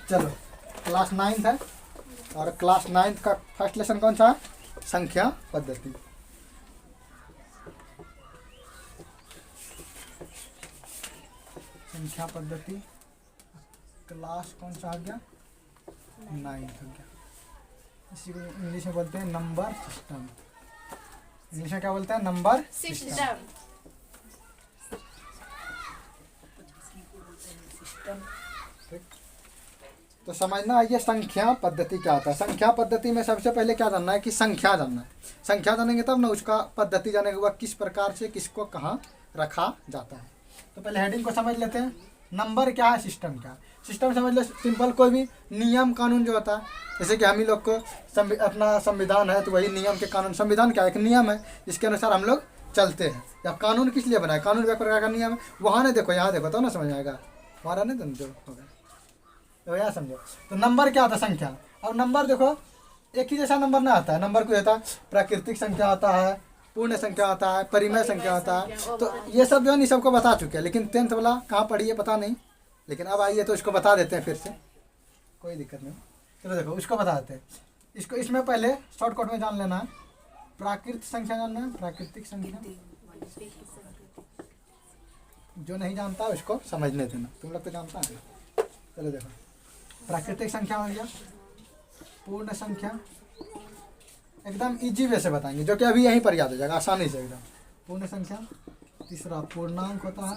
चलो, class 9th है और क्लास 9th का फर्स्ट लेसन कौन सा है? संख्या पद्धति। संख्या पद्धति क्लास कौन सा आ गया? 9th हो गया। इसी को इंग्लिश में बोलते हैं नंबर सिस्टम। इंग्लिश में क्या बोलते हैं? Number system. ठीक, तो समझना आइए संख्या पद्धति क्या होता है। संख्या पद्धति में सबसे पहले क्या जानना है कि संख्या जानना है। संख्या जानेंगे तब ना उसका पद्धति जानेंगे हुआ किस प्रकार से किसको कहाँ रखा जाता है। तो पहले हेडिंग को समझ लेते हैं। नंबर क्या है, सिस्टम क्या है। सिस्टम समझ ले, सिंपल कोई भी नियम कानून जो होता है, जैसे कि हम ही लोग को अपना संविधान है तो वही नियम के कानून। संविधान क्या है? एक नियम है जिसके अनुसार हम लोग चलते हैं। या कानून किस लिए बनाए? कानून एक प्रकार का नियम है। वहाँ नहीं देखो, यहाँ देखो तो ना समझ आएगा। हमारा नहीं समझो होगा तो यहाँ समझो। तो नंबर क्या होता है? संख्या। और नंबर देखो एक ही जैसा नंबर ना आता है। नंबर कोई होता है प्राकृतिक संख्या होता है, पूर्ण संख्या होता है, परिमेय संख्या होता है। तो ये सब जो है नहीं सबको बता चुके हैं, लेकिन 10th वाला कहाँ पढ़ी है पता नहीं। लेकिन अब आइए तो इसको बता देते हैं फिर से, कोई दिक्कत नहीं। चलो देखो उसको बता देते हैं। इसको इसमें पहले शॉर्टकट में जान लेना है। प्राकृतिक संख्या जानना है। प्राकृतिक संख्या जो नहीं जानता है उसको समझने देना, तुम लोग तो जानता है। चलो देखो, प्राकृतिक संख्या हो गया, पूर्ण संख्या एकदम इजी वे से बताएंगे, जो कि अभी यहीं पर याद हो जाएगा आसानी से एकदम। पूर्ण संख्या। तीसरा पूर्णांक होता है।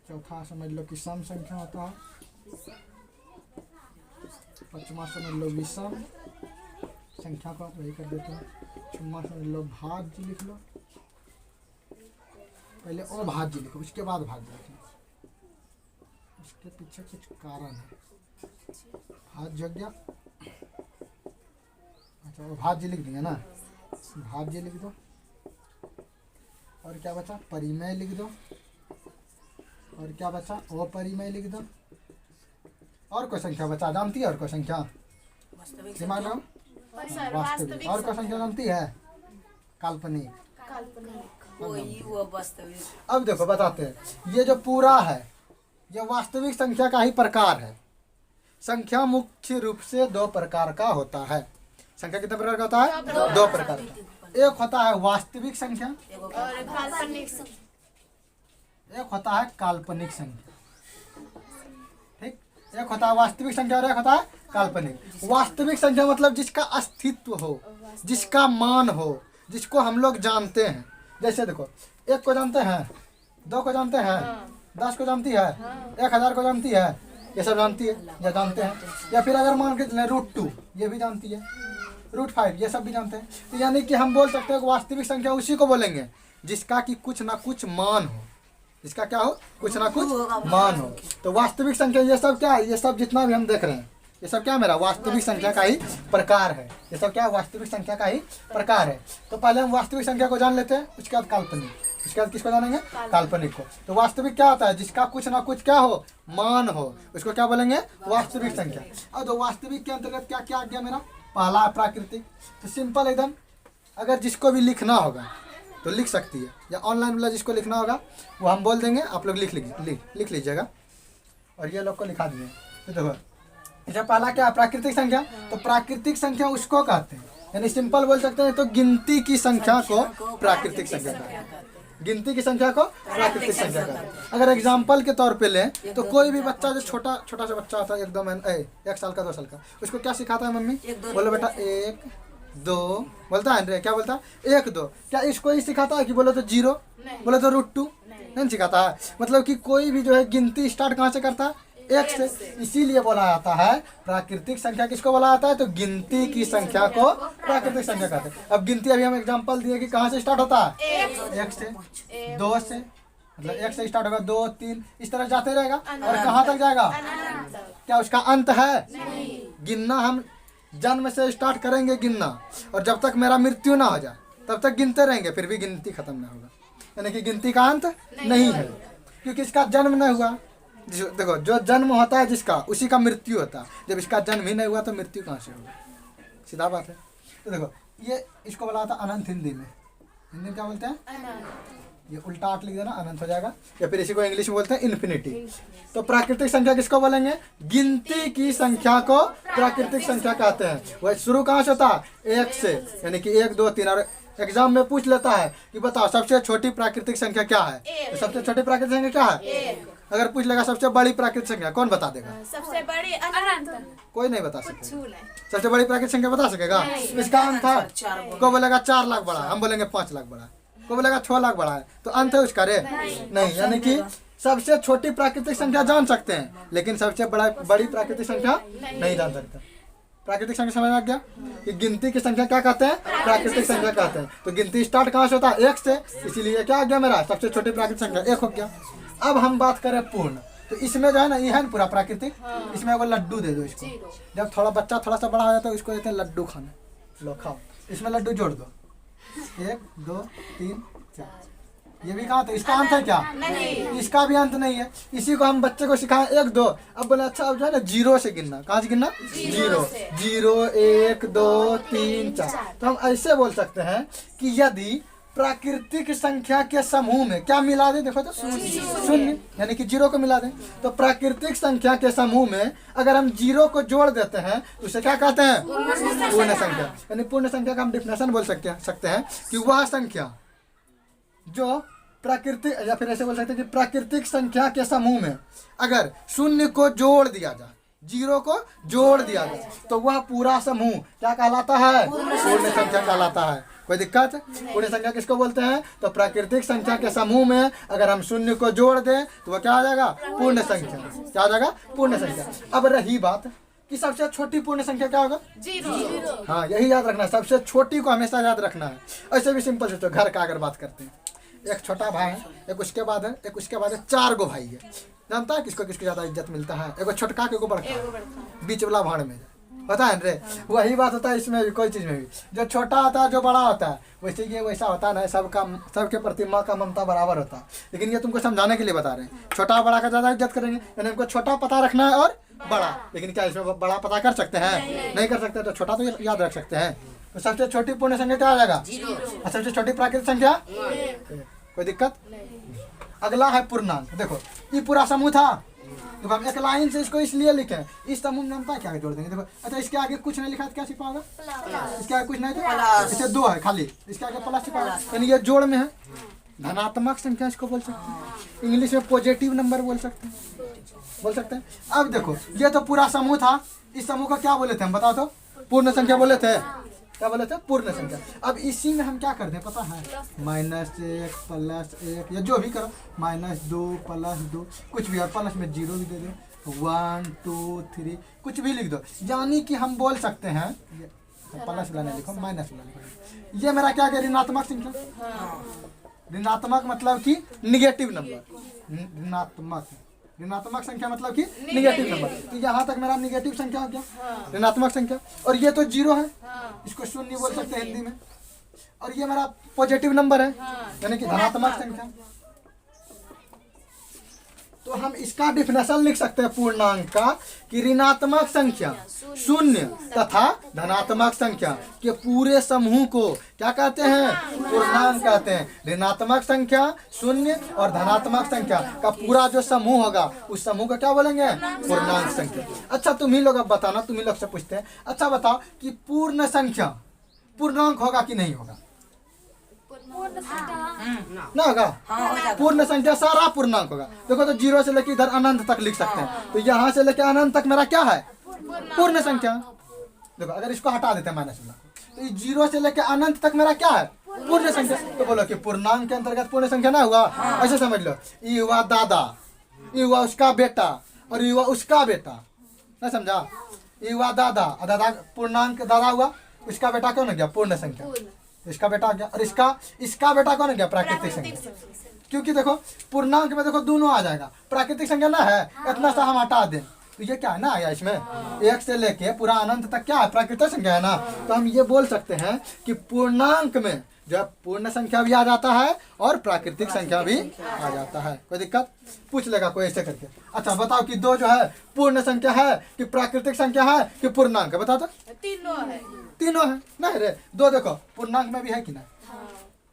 चौथा समझ लो कि सम संख्या होता है। पांचवा समझ लो विषम संख्या को वही कर देते हैं। छठवां समझ लो भाज्य लिख लो। पहले अभाज्य लिखो, उसके बाद भाज्य लिखो। उसके पीछे कुछ कारण है। भाज्य हो गया। अच्छा, अभाज्य लिख देंगे ना, भाज्य लिख दो। और क्या बचा? परिमेय लिख दो। और क्या बचा? अपरिमेय लिख दो। और कोई संख्या बचा जानती है? और कोई संख्या दिमाग में? वास्तविक। और कोई संख्या जानती है? काल्पनिक। अब देखो बताते हैं। ये जो पूरा है ये वास्तविक संख्या का ही प्रकार है। संख्या मुख्य रूप से 2 प्रकार का होता है। संख्या कितने प्रकार का होता है? 2 प्रकार का। एक होता है वास्तविक संख्या, एक होता है काल्पनिक संख्या। ठीक, एक होता है वास्तविक संख्या और एक होता है काल्पनिक। वास्तविक संख्या मतलब जिसका अस्तित्व हो, जिसका मान हो, जिसको हम लोग जानते हैं। जैसे देखो, 1 को जानते हैं, 2 को जानते हैं, 10 को जानती है, 1000 को जानती है, ये सब जानती है या जानते हैं। या फिर अगर मान के चलें √2 ये भी जानती है, √5 ये सब भी जानते हैं। तो यानी कि हम बोल सकते हैं वास्तविक संख्या उसी को बोलेंगे जिसका कि कुछ ना कुछ मान हो। जिसका क्या हो? कुछ ना कुछ मान हो। तो वास्तविक संख्या ये सब क्या है? ये सब जितना भी हम देख रहे हैं ये सब क्या मेरा वास्तविक संख्या का ही प्रकार है। ये सब क्या वास्तविक संख्या का ही प्रकार है। तो पहले हम वास्तविक संख्या को जान लेते हैं, उसके बाद काल्पनिक, उसके बाद किसको जानेंगे? काल्पनिक को। तो वास्तविक क्या होता है? जिसका कुछ ना कुछ क्या हो? मान हो, उसको क्या बोलेंगे? वास्तविक संख्या। अब तो वास्तविक के अंतर्गत क्या क्या आ गया मेरा? पहला प्राकृतिक। तो सिंपल एकदम, अगर जिसको भी लिखना होगा तो लिख सकती है, या ऑनलाइन वाला जिसको लिखना होगा वो हम बोल देंगे, आप लोग लिख लीजिएगा। और ये लोग को लिखा दिए। तो देखो, अच्छा पहला क्या? प्राकृतिक संख्या। तो प्राकृतिक संख्या उसको कहते हैं, यानी सिंपल बोल सकते हैं तो गिनती की संख्या को प्राकृतिक संख्या कहते हैं। गिनती की संख्या को प्राकृतिक संख्या कहते हैं। अगर एग्जाम्पल के तौर पे लें तो कोई भी बच्चा जो छोटा सा बच्चा होता है, 1 साल का 2 साल का, उसको क्या सिखाता है मम्मी? बोलो बेटा 1 2 बोलता है, क्या बोलता है? 1 2। क्या इसको ही सिखाता है कि बोलो तो 0, बोलो तो √2? नहीं सिखाता है। मतलब कि कोई भी जो है गिनती स्टार्ट कहाँ से करता है? 1 से। इसीलिए बोला जाता है प्राकृतिक संख्या किसको बोला जाता है? तो गिनती की संख्या को प्राकृतिक संख्या कहते हैं। अब गिनती अभी हम एग्जांपल दिए कि कहाँ से स्टार्ट होता है? 1 से, 2 से, मतलब 1 से स्टार्ट होगा, 2 3 इस तरह जाते रहेगा। और कहाँ तक जाएगा? क्या उसका अंत है? गिनना हम जन्म से स्टार्ट करेंगे गिनना, और जब तक मेरा मृत्यु ना हो जाए तब तक गिनते रहेंगे, फिर भी गिनती खत्म ना होगा। यानी कि गिनती का अंत नहीं है, क्योंकि इसका जन्म नहीं हुआ। देखो, जो जन्म होता है जिसका, उसी का मृत्यु होता है। जब इसका जन्म ही नहीं हुआ तो मृत्यु कहाँ से होगा? सीधा बात है। तो देखो, ये इसको बोला था अनंत हिंदी में। हिंदी में क्या बोलते हैं? ये उल्टा 8 लिख देना, अनंत हो जाएगा। या फिर इसी को इंग्लिश में बोलते हैं इन्फिनिटी। तो प्राकृतिक संख्या किसको बोलेंगे? गिनती की संख्या को प्राकृतिक संख्या कहते हैं। वह शुरू कहाँ से होता है? 1 से, यानी कि 1 2 3। और एग्जाम में पूछ लेता है कि बताओ सबसे छोटी प्राकृतिक संख्या क्या है? तो सबसे छोटी प्राकृतिक संख्या क्या है? अगर पूछ लेगा सबसे बड़ी प्राकृतिक संख्या, कौन बता देगा? सबसे बड़ी अनंत। कोई नहीं बता सकेगा। सबसे बड़ी प्राकृतिक संख्या बता सकेगा? इसका अंत है। कोई बोलेगा 4 लाख बड़ा है, हम बोलेंगे 5 लाख बड़ा है। कोई बोलेगा 6 लाख बड़ा है, तो अंत है उसका रे? नहीं। यानी कि सबसे छोटी प्राकृतिक संख्या जान सकते हैं, लेकिन सबसे बड़ी प्राकृतिक संख्या नहीं जान सकते। प्राकृतिक संख्या समझ में आ गया कि गिनती की संख्या क्या कहते हैं? प्राकृतिक संख्या कहते हैं। तो गिनती स्टार्ट कहाँ से होता है? 1 से। इसीलिए क्या आ गया मेरा? सबसे छोटी प्राकृतिक संख्या 1 हो गया। अब हम बात करें पूर्ण, तो इसमें जो है ना, ये है ना पूरा प्राकृतिक, इसमें वो लड्डू दे दो इसको। जब थोड़ा बच्चा थोड़ा सा बड़ा हो जाता है, उसको देते हैं लड्डू खाने, लो खाओ। इसमें लड्डू जोड़ दो, 1 2 3 4। ये भी कहा था इसका अंत है क्या? नहीं। इसका भी अंत नहीं है। इसी को हम बच्चे को सिखाएं 1 2। अब बोले अच्छा अब जो है ना 0 से गिनना। कहाँ से गिनना? 0 0 1 2 3 4। तो हम ऐसे बोल सकते हैं कि यदि प्राकृतिक संख्या के समूह में क्या मिला दे? देखो तो शून्य, यानी कि 0 को मिला दें। तो प्राकृतिक संख्या के समूह में अगर हम 0 को जोड़ देते हैं तो उसे क्या कहते हैं? पूर्ण संख्या। यानी पूर्ण संख्या का हम डिफिनेशन बोल सकते हैं कि वह संख्या जो प्राकृतिक, या फिर ऐसे बोल सकते हैं कि प्राकृतिक संख्या के समूह में अगर 0 को जोड़ दिया जाए, 0 को जोड़ दिया जाए, तो वह पूरा समूह क्या कहलाता है? पूर्ण संख्या कहलाता है। कोई दिक्कत? पूर्ण संख्या किसको बोलते हैं? तो प्राकृतिक संख्या के समूह में अगर हम 0 को जोड़ दें तो वह क्या आ जाएगा? पूर्ण संख्या। क्या आ जाएगा? पूर्ण संख्या। अब रही बात कि सबसे छोटी पूर्ण संख्या क्या होगा? 0। हाँ, यही याद रखना है, सबसे छोटी को हमेशा याद रखना है। ऐसे भी सिंपल सोचो, घर का अगर बात करते हैं, एक छोटा भाई है, एक उसके बाद है, एक उसके बाद है, 4 गो भाई है। जानता है किसको किसको ज्यादा इज्जत मिलता है? एगो छोटका के एगो बड़का, बीच वाला भाड़ में पता है रे। वही बात होता है इसमें भी, कोई चीज में भी। जो छोटा होता है, जो बड़ा होता है, वैसे ये वैसा होता है ना, सबके प्रति माँ का ममता बराबर होता है। लेकिन ये तुमको समझाने के लिए बता रहे हैं, छोटा बड़ा का ज्यादा इज्जत करेंगे। यानी हमको छोटा पता रखना है और बड़ा, लेकिन क्या इसमें बड़ा पता कर सकते हैं? नहीं कर सकते। तो छोटा तो याद रख सकते हैं। तो सबसे छोटी पूर्ण संख्या क्या आ जाएगा? 0। सबसे छोटी प्राकृतिक संख्या? कोई दिक्कत? अगला है पूर्णांक। देखो ये पूरा समूह था, तो हम एक लाइन से इसको इसलिए लिखे, इस समूह में हम क्या जोड़ देंगे? देखो अच्छा, इसके आगे कुछ नहीं लिखा तो क्या छिपा होगा? इसके आगे कुछ नहीं था, इसे 2 है खाली, इसके आगे प्लस छिपा होगा, यानी ये जोड़ में है। धनात्मक संख्या इसको बोल सकते हैं, इंग्लिश में पॉजिटिव नंबर बोल सकते हैं। अब देखो ये तो पूरा समूह था, इस समूह को क्या बोले थे हम? बताओ तो। पूर्ण संख्या बोले थे। क्या बोले थे? पूर्ण संख्या। अब इसी में हम क्या करते हैं पता है? -1 +1, या जो भी करो, -2 +2, कुछ भी, और प्लस में 0 भी दे दो, 1 2 3 कुछ भी लिख दो। यानी कि हम बोल सकते हैं, प्लस वाला लिखो, माइनस वाला लिखो, ये मेरा क्या? ऋणात्मक संख्या। ऋणात्मक मतलब कि निगेटिव नंबर। ऋणात्मक संख्या मतलब कि निगेटिव नंबर। तो यहाँ तक मेरा निगेटिव संख्या हो गया, ऋणात्मक संख्या। और ये तो 0 है, इसको शून्य बोल सकते हैं हिंदी में। और ये मेरा पॉजिटिव नंबर है, यानी कि धनात्मक संख्या। तो हम इसका डिफिनेशन लिख सकते हैं पूर्णांक का कि ऋणात्मक संख्या 0 तथा धनात्मक संख्या के पूरे समूह को क्या कहते हैं? पूर्णांक कहते हैं। ऋणात्मक संख्या 0 और धनात्मक संख्या का पूरा जो समूह होगा, उस समूह को क्या बोलेंगे? पूर्णांक संख्या। अच्छा तुम ही लोग अब बताना, तुम ही लोग से पूछते हैं, अच्छा बताओ कि पूर्ण संख्या पूर्णांक होगा कि नहीं होगा? ना होगा। पूर्ण संख्या सारा पूर्णांक होगा। देखो तो 0 से लेकर इधर अनंत तक लिख सकते हैं, तो यहाँ से लेकर अनंत तक मेरा क्या है? पूर्ण संख्या। देखो अगर इसको हटा देते हैं माइनस वाला, तो 0 से लेकर अनंत तक मेरा क्या है? पूर्ण संख्या। तो बोलो कि पूर्णांक के अंतर्गत पूर्ण संख्या ना हुआ? ऐसे समझ लो, ये हुआ दादा, ये हुआ उसका बेटा, और ये हुआ उसका बेटा। ना समझा? ये हुआ दादा, और दादा पूर्णांक दादा हुआ, उसका बेटा कौन हो गया? पूर्ण संख्या। इसका बेटा आ गया, और इसका बेटा कौन हो गया? प्राकृतिक संख्या। क्योंकि देखो पूर्णांक में देखो दोनों आ जाएगा, प्राकृतिक संख्या ना है, इतना सा हम हटा दें तो ये क्या है ना आया इसमें, 1 से लेके पूरा अनंत तक क्या है? प्राकृतिक संख्या है ना। तो हम ये बोल सकते हैं कि पूर्णांक में जो पूर्ण संख्या भी आ जाता है और प्राकृतिक संख्या भी आ जाता है। कोई दिक्कत? पूछ लेगा कोई ऐसे करके। अच्छा बताओ कि 2 जो है पूर्ण संख्या है कि प्राकृतिक संख्या है कि पूर्णांक है? बताओ तो। तीनों है। तीनों है। नहीं रे, 2 देखो पूर्णांक में भी है कि नहीं?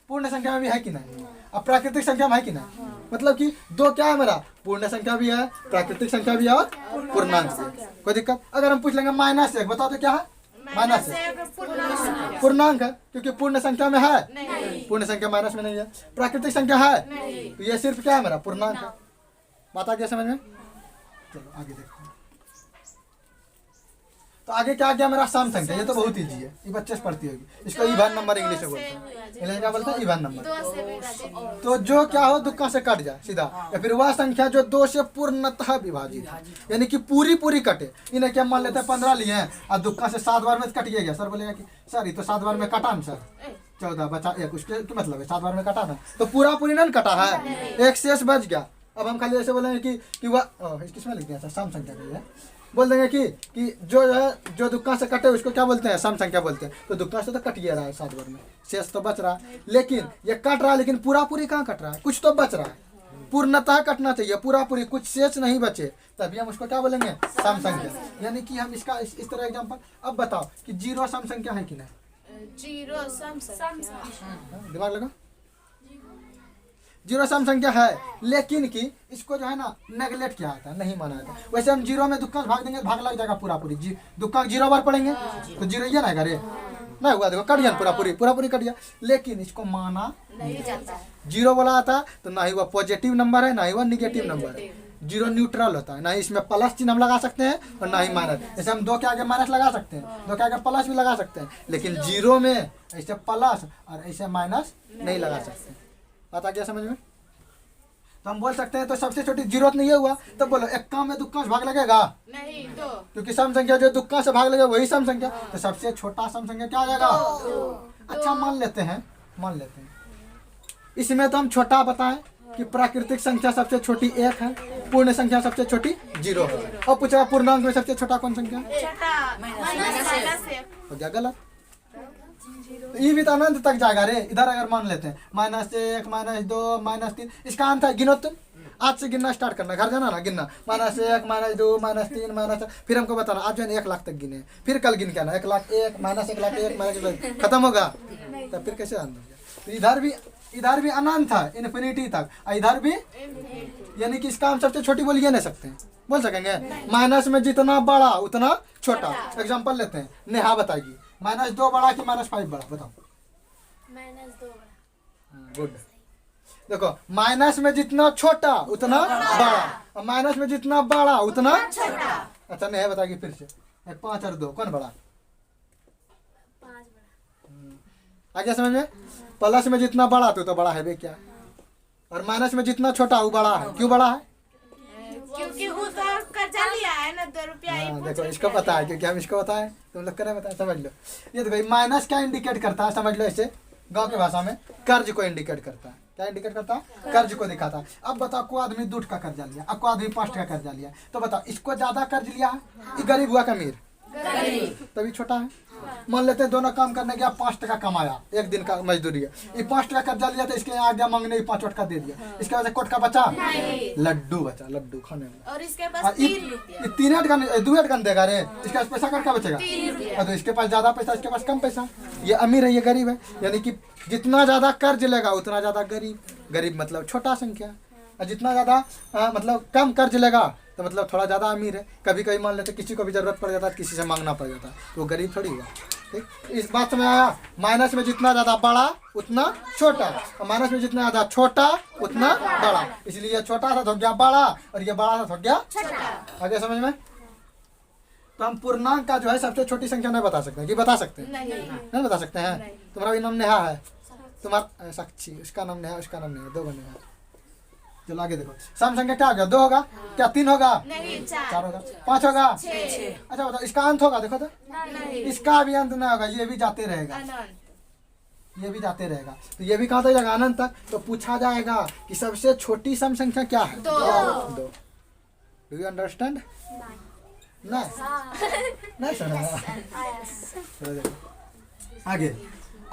पूर्ण पूर्ण संख्या में भी है कि नहीं, अब प्राकृतिक संख्या में है कि नहीं। मतलब कि दो क्या है मेरा, पूर्ण संख्या भी है, प्राकृतिक संख्या भी है और पूर्णांक भी है। कोई दिक्कत? अगर हम पूछ लेंगे -1 बताओ तो क्या है, -1 पूर्णांक है, क्योंकि पूर्ण संख्या में है, पूर्ण संख्या माइनस में नहीं है। प्राकृतिक संख्या है तो ये सिर्फ क्या है मेरा, पूर्णांक है। बात आ गया समझ में? चलो आगे देखते हैं। तो आगे क्या गया मेरा, सम संख्या। ये तो बहुत इजी है, ये बच्चे से पढ़ती होगी। इसको इवन नंबर इंग्लिश में बोलते हैं। इंग्लिश क्या बोलते हैं, इवन नंबर। तो जो क्या हो दुक्का से कट जाए सीधा, या फिर वह संख्या जो 2 से पूर्णतः विभाजित है, यानी कि पूरी पूरी कटे। इन्हें क्या मान लेते हैं 15 लिए हैं और दुक्का से 7 बार में कट गया। सर बोलेगा कि सर ये तो 7 बार में कटा ना सर, 14 बचा 1, उसके क्या मतलब है, 7 बार में कटा ना, तो पूरा पूरी नहीं कटा है, एक शेष बच गया। अब हम खाली ऐसे बोलेंगे कि वह किसमें लिख दिया सर, सम संख्या के लिए बोल देंगे कि जो है जो दुक्का से कटे उसको क्या बोलते हैं, सम संख्या बोलते हैं। तो दुक्का से तो कट गया रहा है 7 बार में, शेष तो बच रहा है, लेकिन ये कट रहा है, लेकिन पूरा पूरी कहाँ कट रहा है, कुछ तो बच रहा है। पूर्णतः कटना चाहिए, पूरा पूरी, कुछ शेष नहीं बचे, तभी हम उसको क्या बोलेंगे, सम संख्या। यानी कि हम इसका इस तरह एग्जाम्पल। अब बताओ कि 0 सम संख्या है कि नहीं, 0 सम संख्या, दिमाग लगा, 0 सम संख्या है, लेकिन कि इसको जो है ना नेगलेक्ट किया जाता है, नहीं माना जाता। वैसे हम 0 में दुक्का भाग देंगे, भाग लग जाएगा पूरा पूरी, दुक्का 0 बार पढ़ेंगे तो 0 ये ना रे, नहीं हुआ, देखो कट गया पूरा पूरी कट गया। लेकिन इसको माना नहीं जाता है, 0 बोला जाता है तो ना ही वह पॉजिटिव नंबर है, ना ही वह निगेटिव नंबर है। 0 न्यूट्रल होता है, ना ही इसमें प्लस चिन्ह हम लगा सकते हैं और ना ही माइनस। जैसे हम 2 के आगे माइनस लगा सकते हैं, 2 के आगे प्लस भी लगा सकते हैं, लेकिन 0 में ऐसे प्लस और ऐसे माइनस नहीं लगा सकते। बात आ गया समझ में? तो हम बोल सकते हैं तो सबसे छोटी जरूरत नहीं हुआ, तो बोलो एक काम में दुक्का से भाग लगेगा नहीं, 2, क्योंकि सम संख्या जो दुक्का से भाग लगेगा वही सम संख्या। तो सबसे छोटा सम संख्या क्या आ जाएगा, 2। अच्छा मान लेते हैं इसमें तो हम छोटा बताएं कि प्राकृतिक संख्या सबसे छोटी 1 है, पूर्ण संख्या सबसे छोटी 0 है। अब पूछा पूर्णांक में सबसे छोटा कौन संख्या है, छोटा -1 हो गया गलत। तो ये भी तो अनंत तक जाएगा रे। इधर अगर मान लेते हैं -1 -2 -3, इसका अंत है, गिनो तुम आज से गिनना स्टार्ट करना, घर जाना ना गिनना, -1 -2 -3 -4, फिर हमको बताना आज जो है 1 लाख तक गिने, फिर कल गिन के आना 1 लाख 1 -1 लाख 1 -1 खत्म होगा, तब फिर कैसे अंत होगा। तो इधर भी अनंत है, इन्फिनिटी तक, इधर भी, यानी कि इसका हम सबसे छोटी बोलिए नहीं सकते हैं, बोल सकेंगे माइनस में जितना बड़ा उतना छोटा। एग्जाम्पल लेते हैं, नेहा बताएगी -2 बड़ा कि -5 बड़ा, बताओ। -2 गुड। देखो माइनस में जितना छोटा उतना बड़ा, और माइनस में जितना बड़ा उतना छोटा। अच्छा नेहा बताएगी फिर से, 5 और 2 कौन बड़ा, 5 बड़ा। आगे समझ में? प्लस में जितना बड़ा तो बड़ा है बे क्या, और माइनस में जितना छोटा वो बड़ा है। क्यों बड़ा है? क्योंकि वो तो कर्जा लिया है ना, 2 रुपया ही। देखो इसको पता है, क्योंकि हम इसको बताएं तुम लोग करें बताएं, समझ लो। ये देखो माइनस क्या इंडिकेट करता है, समझ लो ऐसे गांव की भाषा में, कर्ज को इंडिकेट करता है। क्या इंडिकेट करता है? कर्ज को दिखाता है। अब बताओ को आदमी 2 का कर्जा लिया, अब को आदमी 5 का कर्जा लिया, तो बताओ इसको ज्यादा कर्ज लिया है, ये गरीब हुआ का अमीर, तभी छोटा है। मान लेते हैं दोनों काम करने गया, 5 टका कमाया, 1 दिन का मजदूरी है, ये 5 टका कर्जा लिया तो इसके आगे मांगने 5 टका दे दिया, इसके वजह से कोट का बचा, लड्डू बचा, लड्डू खाने में। और इसके पास 3 रुपया, ये 3 का 2 का देगा रे, इसके पास पैसा क्या बचेगा, 3 रुपया। तो इसके पास ज्यादा पैसा, इसके पास कम पैसा, ये अमीर है ये गरीब है। यानी कि जितना ज्यादा कर्ज लेगा उतना ज्यादा गरीब, गरीब मतलब छोटा संख्या, और जितना ज्यादा मतलब कम कर्ज लेगा तो मतलब थोड़ा ज़्यादा अमीर है। कभी कभी मान लेते किसी को भी ज़रूरत पड़ जाता है, किसी से मांगना पड़ जाता है, तो वो गरीब थोड़ी हुआ। ठीक, इस बात समझ आया? माइनस में जितना ज़्यादा बड़ा उतना छोटा, और माइनस में जितना ज़्यादा छोटा उतना बड़ा, इसलिए छोटा सा हो गया बड़ा और ये बड़ा सा हो गया छोटा। आगे समझ में? तो हम पूर्णांक का जो है सबसे छोटी संख्या नहीं बता सकते, कि बता सकते हैं? नहीं बता सकते हैं। तुम्हारा भी नाम नेहा है, तुम्हारा साक्षी, उसका नाम नेहा, उसका नाम नेहा, 2 नेहा। चलो आगे देखो, सम संख्या क्या हो गया, 2 होगा क्या, 3 होगा, नहीं, 4 होगा, 5 होगा, 6। अच्छा बताओ इसका अंत होगा, देखो तो इसका भी अंत नहीं होगा, ये भी जाते रहेगा, ये भी जाते रहेगा, तो ये भी कहाँ तक जाएगा, अनंत तक। तो पूछा जाएगा कि सबसे छोटी सम संख्या क्या है, 2। Do you understand? नहीं सुना? चलो देखो आगे।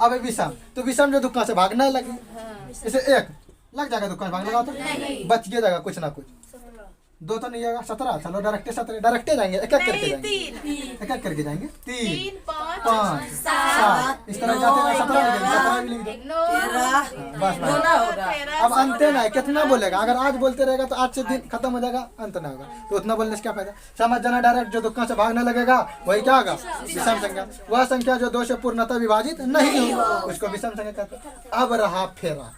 अब विषम, तो विषम जो दुकान से भागने लगी, इसे 1 लग जाएगा, दुकान भाग लगा तो बच गया जाएगा कुछ ना कुछ, 2 तो नहीं होगा, 17, चलो डायरेक्टे 17, डायरेक्टे जाएंगे, एक एक करके नहीं, जाएंगे, 3 एक एक करके जाएंगे, 3 3 5 5 7 इस तरह जाते हैं, 17 भी लिख दो, बस बस। अब अंत ना है, कितना बोलेगा, अगर आज बोलते रहेगा तो आज से दिन खत्म हो जाएगा, अंत ना होगा, तो उतना बोलने से क्या फायदा। समझ जाना डायरेक्ट, जो दुक्का से भागने लगेगा वही क्या होगा, विषम संख्या। वह संख्या जो 2 से पूर्णतः विभाजित नहीं हो उसको विषम संख्या कहते हैं। अब रहा फेरा,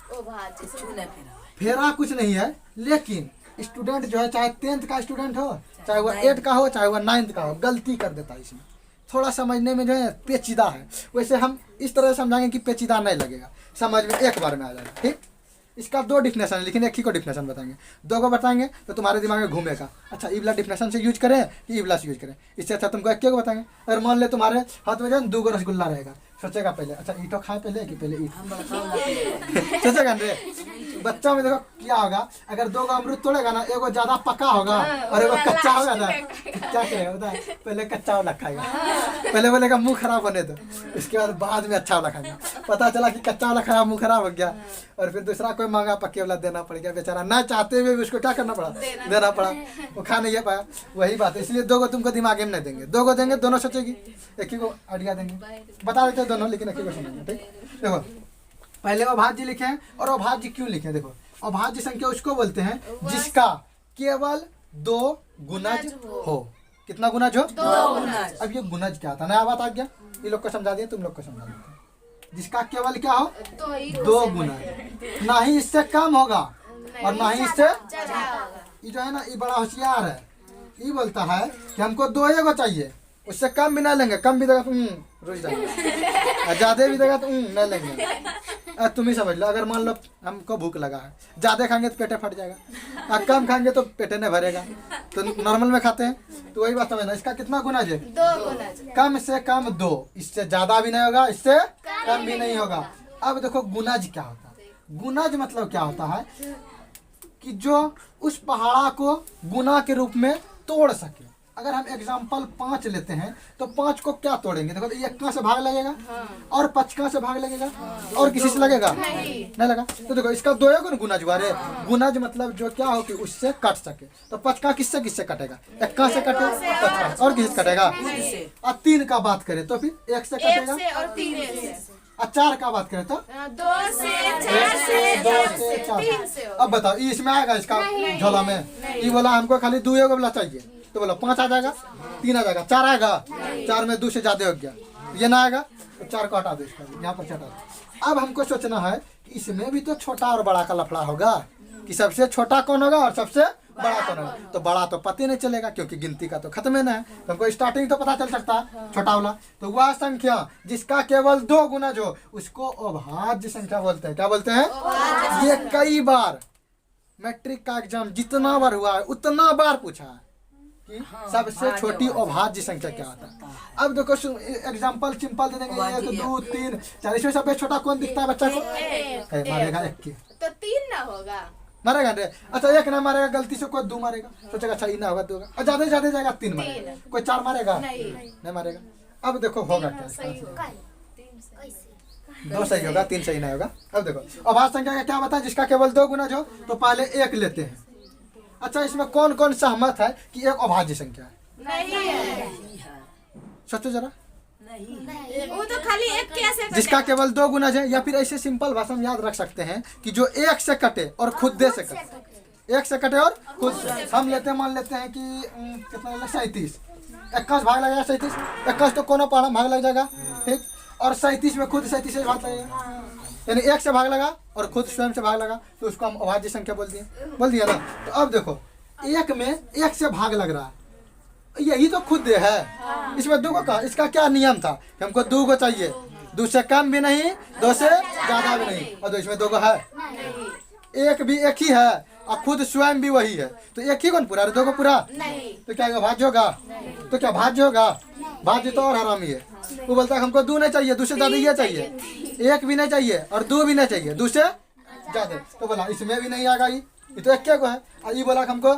फेरा कुछ नहीं है, लेकिन स्टूडेंट जो है, चाहे 10th का स्टूडेंट हो, चाहे वह 8 का हो, चाहे वह 9th का हो, गलती कर देता है इसमें। थोड़ा समझने में जो है पेचीदा है, वैसे हम इस तरह समझाएंगे कि पेचीदा नहीं लगेगा, समझ में एक बार में आ जाएगा। ठीक, इसका 2 डिफिनेशन है, लेकिन एक ही को डिफिनेशन बताएंगे, 2 को बताएंगे तो तुम्हारे दिमाग में घूमेगा, अच्छा ई वाला डिफिनेशन से यूज करें कि ई वाला से यूज करें। इससे अच्छा तुमको एक को बताएंगे। अगर मान ले तुम्हारे हाथ में जो है 2 रसगुल्ला रहेगा, सोचेगा पहले, अच्छा ईटो खाए पहले कि पहले ईट सोचेगा रे। बच्चा में देखो क्या होगा, अगर 2 अमरूद तोड़ेगा ना, एगो ज्यादा पका होगा और एगो कच्चा होगा ना, क्या करेगा बता, पहले कच्चा वाला खाएगा, पहले बोलेगा मुंह खराब होने दो, इसके बाद में अच्छा वाला खाएगा। पता चला कि कच्चा वाला खाया, मुंह खराब हो गया, और फिर दूसरा कोई महंगा पक्के वाला देना पड़ गया, बेचारा ना चाहते हुए भी उसको क्या करना पड़ा, देना पड़ा, वो खा नहीं पाया। वही बात है, इसलिए 2 को तुमको दिमाग में नहीं देंगे, 2 को देंगे, दोनों सोचेगी, एक ही को आइडिया देंगे, बता देते दोनों, लेकिन एक ही को सुनेंगे। ठीक, देखो पहले अभाज्य लिखे हैं, और अभाज्य क्यों लिखे, देखो अभाज्य संख्या उसको बोलते हैं जिसका केवल 2 गुणज हो। कितना गुणज हो, 2 गुणज। अब ये गुणज क्या था, नया बात आ गया, ये लोग को समझा दिए, तुम लोग को समझा दिए। जिसका केवल क्या हो, 2 गुणज, ना ही इससे कम होगा और ना ही इससे, ये जो है ना, ये बड़ा होशियार है, ये बोलता है कि हमको 2 को चाहिए, उससे कम भी ना लेंगे, कम भी देगा तो रुक जाएंगे, ज्यादा भी देगा तो नहीं लेंगे। तुम ही समझ लो, अगर मान लो हमको भूख लगा है, ज्यादा खाएंगे तो पेटे फट जाएगा, और कम खाएंगे तो पेटे नहीं भरेगा, तो नॉर्मल में खाते हैं, तो वही बात समझना। इसका कितना गुणज है, 2 गुणज, कम से कम 2, इससे ज्यादा भी नहीं होगा, इससे कम भी नहीं होगा। अब देखो गुणज क्या होता है, गुणज मतलब क्या होता है कि जो उस पहाड़ा को गुना के रूप में तोड़ सके। अगर हम एग्जाम्पल 5 लेते हैं तो 5 को क्या तोड़ेंगे, देखो तो 1 से भाग लगेगा, और 5 से भाग लगेगा, और किसी से लगेगा नहीं लगा, तो देखो इसका 2 को गुणज हुआ रे। गुणज मतलब जो क्या हो कि उससे कट सके, तो 5 किससे किससे कटेगा, 1 से कटेगा, 5 और किससे कटेगा, और 3 का बात करें तो फिर 1 से 1 कटेगा, से और 3 से, और 4 का बात करें तो 2 से 4 से 4 से 3 से। अब बताओ ये इसमें आएगा, इसका झोला में ये बोला हमको खाली 2 को बोला चाहिए, तो बोलो 5 आ जाएगा, 3 आ जाएगा, 4 आएगा, 4 में 2 से ज्यादा हो गया, ये ना आएगा, तो 4 को हटा दो, इसका यहाँ पर हटा दो। अब हमको सोचना है कि इसमें भी तो छोटा और बड़ा का लफड़ा होगा, कि सबसे छोटा कौन होगा और सबसे बड़ा कौन होगा, तो बड़ा तो पता नहीं चलेगा क्योंकि गिनती का तो खत्म है ना है, तो हमको स्टार्टिंग तो पता चल सकता है छोटा वाला। तो वह संख्या जिसका केवल 2 गुणज हो उसको अभाज्य संख्या बोलते हैं। क्या बोलते हैं, ये कई बार मैट्रिक का एग्जाम जितना बार हुआ है उतना बार पूछा है कि सबसे छोटी अभाज्य संख्या क्या होता है। अब देखो एग्जांपल सिंपल दे देंगे, 1 2 3 4, इसमें सबसे छोटा कौन दिखता है बच्चा को, मारेगा 1 की, तो 3 ना होगा, मारेगा रे, अच्छा 1 ना मारेगा, गलती से कोई 2 मारेगा, सोचेगा अच्छा ये ना होगा 2 होगा, और ज्यादा ज्यादा जाएगा 3 मारेगा, कोई 4 मारेगा नहीं मारेगा। अब देखो होगा क्या, 2 सही होगा, 3 सही नहीं होगा। अब देखो अभाज्य संख्या का क्या बता, जिसका केवल 2 गुणज हो, तो पहले 1 लेते हैं। अच्छा इसमें कौन कौन सहमत है कि एक अभाज्य संख्या है, नहीं है, सोचो जरा, वो तो खाली 1 कैसे, जिसका केवल 2 गुणज है, या फिर ऐसे सिंपल भाषा में याद रख सकते हैं कि जो 1 से कटे और खुद दे से कटे, 1 से कटे और खुद से। हम लेते हैं, मान लेते हैं कि कितना 37, 21 भाग लगेगा 37, 21 तो कोनो पहाड़ा भाग लग जाएगा, ठीक, और 37 में खुद 37 से भाग लगेगा, यानी 1 से भाग लगा और खुद स्वयं से भाग लगा, तो उसको हम अभाज्य संख्या बोल दिया ना। तो अब देखो 1 में 1 से भाग लग रहा है, यही तो खुद है, इसमें 2 को कहा, इसका क्या नियम था कि हमको 2 को चाहिए, 2 से कम भी नहीं, 2 से ज्यादा भी नहीं, और तो इसमें 2 को है, 1 भी 1 ही है और खुद स्वयं भी वही है, तो 1 ही कौन पूरा, 2 को पूरा नहीं, तो क्या भाज्य होगा, तो क्या भाज्य होगा, भाज्य तो और हरामी है। वो बोलता है हमको 2 नहीं चाहिए, 2 से ज्यादा ये चाहिए, 1 भी नहीं चाहिए और 2 भी नहीं चाहिए, 2 से ज्यादा, तो बोला इसमें भी नहीं आएगा, ये तो 1 को है, और ये बोला हमको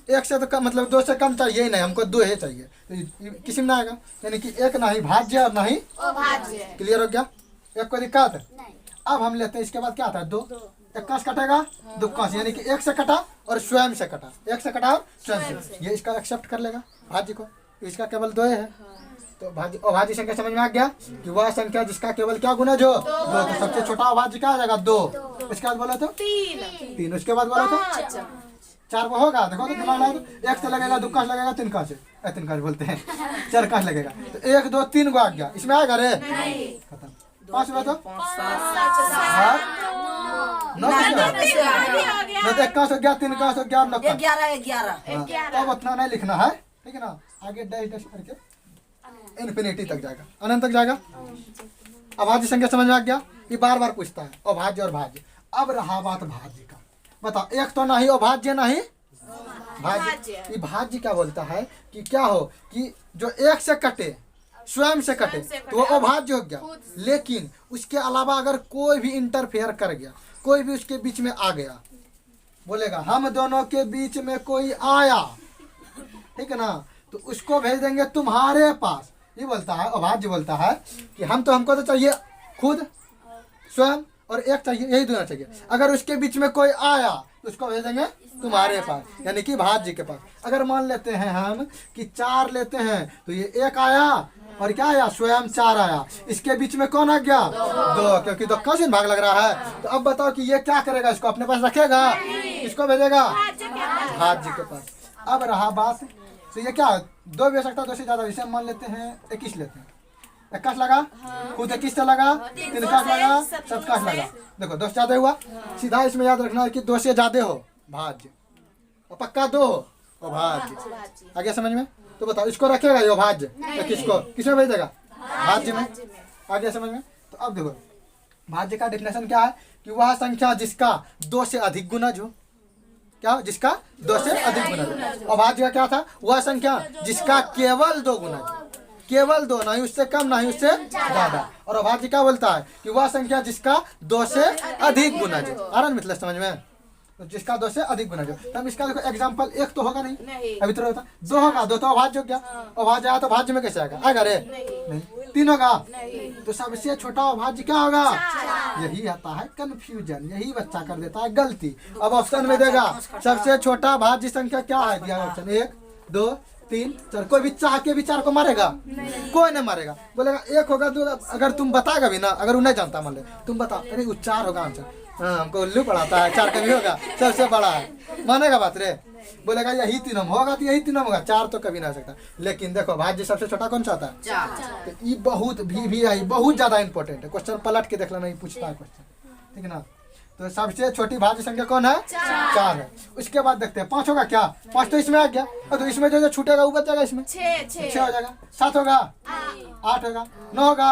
1 से तो कम, मतलब 2 से कम चाहिए ही नहीं, हमको 2 ही चाहिए, तो किसी में ना आएगा, यानी कि 1 ना ही भाज्य और ना ही अभाज्य। क्लियर हो गया, 1 को दिक्कत। अब हम लेते हैं इसके बाद क्या आता है 2, 21 कटेगा 2 से, यानी कि 1 से कटा और स्वयं से कटा, 1 से कटा और स्वयं से, ये इसका एक्सेप्ट कर लेगा भाज्य को, इसका केवल 2 है। तो भाज्य अभाज्य संख्या समझ में आ गया कि वह संख्या जिसका केवल क्या गुणज हो 2, तो सबसे छोटा अभाज्य क्या आ जाएगा 2, उसके बाद बोला तो 3, उसके बाद बोला तो 4 वो होगा, देखो तो दिमाग लगा तो 1 से लगेगा 2 लगेगा 3 से, 3 बोलते हैं 4 लगेगा, तो 1 2 3 को आ गया, इसमें आएगा रे खत्म। 5 हुआ तो 9 तो 21 हो गया 3 हो गया 11। अब उतना नहीं लिखना है, ठीक है ना, आगे डैश डैश करके इन्फिनिटी तक जाएगा, अनंत तक जाएगा। अभाज्य संख्या समझ में आ गया, ये बार बार पूछता है अभाज्य और भाज्य। अब रहा बात भाज्य का, बताओ एक तो नहीं अभाज्य नहीं भाज्य, ये भाज्य क्या बोलता है कि क्या हो कि जो 1 से कटे स्वयं से कटे तो वो अभाज्य हो गया, लेकिन उसके अलावा अगर कोई भी इंटरफेयर कर गया, कोई भी उसके बीच में आ गया, बोलेगा हम दोनों के बीच में कोई आया, ठीक है ना, तो उसको भेज देंगे तुम्हारे पास। ये बोलता है अभाज्य बोलता है कि हमको तो चाहिए खुद स्वयं और 1 चाहिए, यही दोनों चाहिए, अगर उसके बीच में कोई आया तो उसको भेज देंगे तुम्हारे पास, यानी कि भाज्य के पास। अगर मान लेते हैं हम कि 4 लेते हैं तो ये 1 आया और क्या आया स्वयं 4 आया, इसके बीच में कौन आ गया 2, क्योंकि 2 का भाग लग रहा है। तो अब बताओ कि ये क्या करेगा, इसको अपने पास रखेगा, इसको भेजेगा भाज्य के पास। अब रहा बात, तो ये क्या 2 भी हो सकता है, 2 से ज्यादा, इसे मान लेते हैं 21 लेते हैं, 21 लगा खुद 21 से लगा 3 लगा 27 लगा, देखो 2 से ज्यादा हुआ, सीधा इसमें याद रखना है कि 2 से ज्यादा हो भाज्य और पक्का 2 हो अभाज्य। आगे समझ में, तो बताओ इसको रखेगा ये भाज्य तो किसको किसमें भेज देगा भाज्य में। आगे समझ में, तो अब देखो भाज्य का डेफिनेशन क्या है कि वह संख्या जिसका 2 से अधिक गुणज हो, क्या जिसका 2 से अधिक गुणज हो। अभाज्य का क्या था, वह संख्या जिसका केवल 2 गुणज हो, केवल 2, नहीं उससे कम नहीं उससे ज्यादा। और अभाज्य क्या बोलता है कि वह संख्या जिसका 2 से अधिक गुणज हो। आ रहा है मतलब समझ में, तो जिसका 2 से अधिक गुणज हो। तो हम इसका देखो एग्जांपल 1 तो होगा नहीं, अभी तो होता 2 होगा, 2 तो अभाज्य हो गया, अभाज्य आया तो भाज्य में कैसे आएगा, आएगा रे नहीं। 3 होगा, तो सबसे छोटा अभाज्य क्या होगा, यही आता है कंफ्यूजन, यही बच्चा कर देता है गलती। अब ऑप्शन में देगा सबसे छोटा भाज्य संख्या क्या है, दिया ऑप्शन 1 2 3 4, कोई भी चाह के भी 4 को मारेगा, कोई नहीं मारेगा, बोलेगा 1 होगा 2, अगर तुम बताएगा भी ना, अगर वो नहीं जानता मान ले तुम बता अरे वो 4 होगा आंसर, हाँ हमको उल्लू पढ़ाता है 4 कभी होगा सबसे बड़ा है, मानेगा बात रे, बोलेगा यही 3 होगा तो यही 3 होगा, 4 तो कभी नहीं हो सकता। लेकिन देखो भाज्य सबसे छोटा कौन सा होता है 4, तो ये बहुत भी आई बहुत ज्यादा इंपॉर्टेंट है, क्वेश्चन पलट के देख लेना, पूछता है क्वेश्चन, ठीक है ना। तो सबसे छोटी भाज्य संख्या कौन है 4 है। उसके बाद देखते हैं 5 होगा क्या, 5 तो इसमें आ गया, तो इसमें जो छूटेगा वो बचेगा, इसमें 6 हो जाएगा, 7 होगा 8 होगा 9 होगा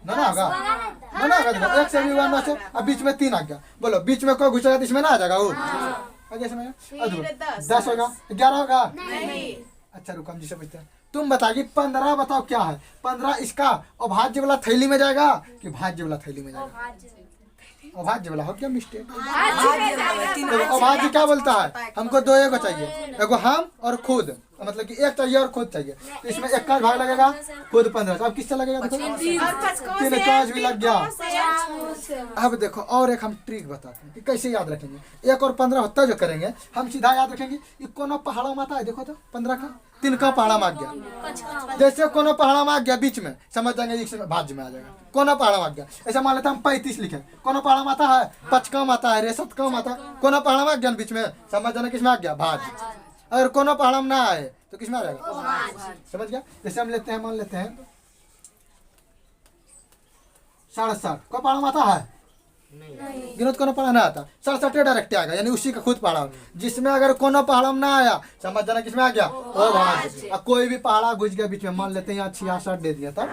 9 होगा 9 होगा, 1 से भी 1 से, अब बीच में 3 आ गया, बोलो बीच में कोई घुसेगा तो इसमें ना आ जाएगा वो, आगे समझ 10 होगा 11 होगा, अच्छा रुको हम जिसे पूछते हैं, तुम बताओगी 15 बताओ क्या है, 15 इसका अभाज्य वाला थैली में जाएगा कि भाज्य वाला थैली में जाएगा, अभाज्य वाला हो क्या मिस्टेक। तो अभाज्य क्या बोलता है हमको 2 एगो चाहिए, एगो हम और खुद, मतलब कि 1 चाहिए और खुद चाहिए, तो इसमें 1 का भाग लगेगा खुद 15, अब किससे लगेगा देखो 3 का भी लग गया। अब देखो और एक हम ट्रिक बताते हैं कि कैसे याद रखेंगे, 1 और 15 होता जो करेंगे हम सीधा याद रखेंगे, ये कोनो पहाड़ा माता है, देखो तो 15 का 3 का पहाड़ा मार गया, जैसे कोनो पहाड़ा मार गया बीच में समझ जाएंगे इसमें भाज्य में आ जाएगा, कोनो पहाड़ा मार गया, ऐसा मान लेते हम 35 लिखे, कोनो पहाड़ा माता है 5 का माता है, रेसत का माता, कोनो पहाड़ा मार गया बीच में समझ जाना किसमें आ गया भाज्य। अगर कोनो पहाड़ा में ना आए तो किसमें आ जाएगा, समझ गया। जैसे हम लेते हैं मान लेते हैं 67 को पहाड़ा माता है, विनोद कोनो पहाड़ा ना आता, 67 डायरेक्ट आएगा, यानी उसी का खुद पहाड़ा, जिसमें अगर कोनो पहाड़ा में ना आया समझ जाना किसमें आ गया ओ भाज्य। अब कोई भी पहाड़ा घुस गया बीच में, मान लेते हैं यहाँ 66 दे दिया तब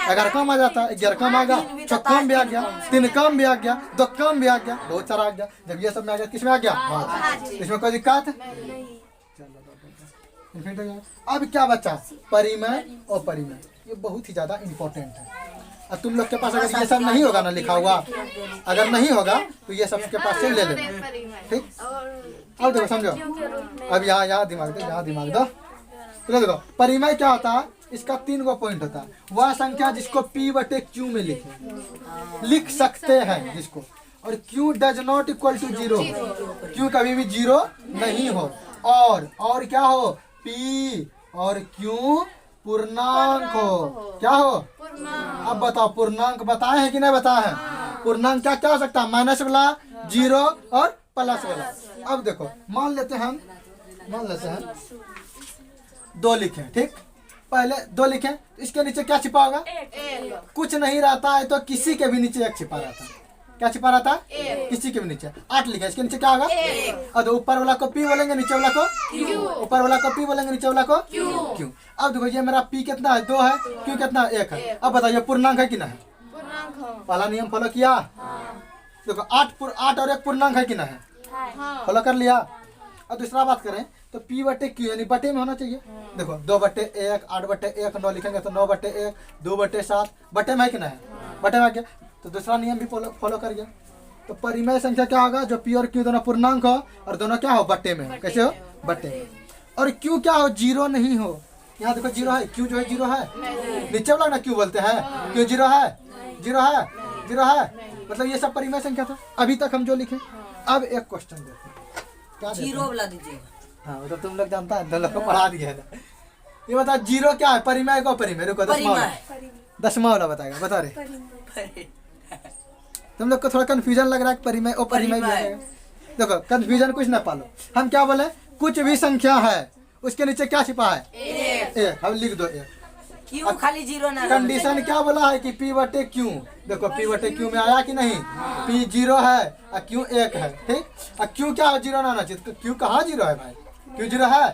11 कम आ जाता, 11 कम आ गया, 6 कम भी आ गया, 3 कम भी आ गया, 2 कम भी आ गया, बहुत सारा आ गया, जब ये सब में आ गया किसमें आ गया, इसमें कोई दिक्कत। अब क्या बचा परिमेय और परिमेय, ये बहुत ही ज्यादा इंपॉर्टेंट है। अब तुम लोग के पास अगर ये सब नहीं होगा ना लिखा हुआ, अगर नहीं होगा तो ये सब के पास से ले लेना, ठीक। अब देखो समझो, अब यहाँ दिमाग दो, यहाँ दिमाग दो, तो देखो परिमेय क्या होता है, इसका 3 गो पॉइंट होता है। वह संख्या जिसको p/q में लिख सकते हैं जिसको, और q does not equal to 0, q कभी भी 0 नहीं हो, और क्या हो, p और q पूर्णांक हो। क्या हो? अब बताओ, पूर्णांक बताए हैं कि नहीं बताए हैं? पूर्णांक क्या क्या हो सकता है? माइनस वाला, 0 और प्लस वाला। अब देखो, मान लेते हैं 2 लिखें, ठीक, पहले 2 लिखें, इसके नीचे क्या छिपा होगा? कुछ नहीं रहता है तो किसी के भी नीचे 1 छिपा रहता है। क्या छिपा रहता है? किसी के भी नीचे। 8 लिखे, इसके नीचे क्या होगा? अब ऊपर वाला को p बोलेंगे, नीचे वाला को q, ऊपर वाला को p बोलेंगे, नीचे वाला को q। अब देखो, ये मेरा p कितना है? 2 है, q कितना है? 1 है। अब बताइए पूर्णांक है कि नहीं? पहला नियम फॉलो किया। देखो 8 और 1 पूर्णांक है कि नहीं? फॉलो कर लिया। अब दूसरा बात करें तो p/q यानी बटे में होना चाहिए। देखो 2/1, 8/1, 9 लिखेंगे तो 9/1, 2/7 बटे में है कि नहीं? बटे में क्या? तो दूसरा नियम भी फॉलो कर गया। तो परिमेय संख्या क्या होगा? जो p और q दोनों पूर्णांक हो और दोनों क्या हो? बटे में हो। कैसे हो? बटे में। और q क्या हो? 0 नहीं हो। यहाँ देखो 0 है, q जो है 0 है, नीचे वाला ना q बोलते हैं, q 0 है, 0 है, मतलब ये सब परिमेय संख्या था अभी तक हम जो लिखे। अब एक क्वेश्चन देखो, क्या 0 वाला दीजिए। हाँ वो तो तुम लोग जानता है, लोग को पढ़ा दिया है ना। ये बता 0 क्या है? परिमेय को परिमेय, रुको दसवां वाला बताएगा, बता रहे। तुम लोग को थोड़ा कंफ्यूजन लग रहा है, परिमेय और परिमेय भी है। देखो कंफ्यूजन कुछ ना पालो, हम क्या बोले? कुछ भी संख्या है उसके नीचे क्या छिपा है? 1। हम लिख दो 1। क्यों खाली 0 ना? कंडीशन क्या बोला है कि p/q, देखो p/q में आया कि नहीं? p 0 है और q 1 है, ठीक। और q क्या 0 ना आना चाहिए? q कहाँ 0 है भाई? q 0 है,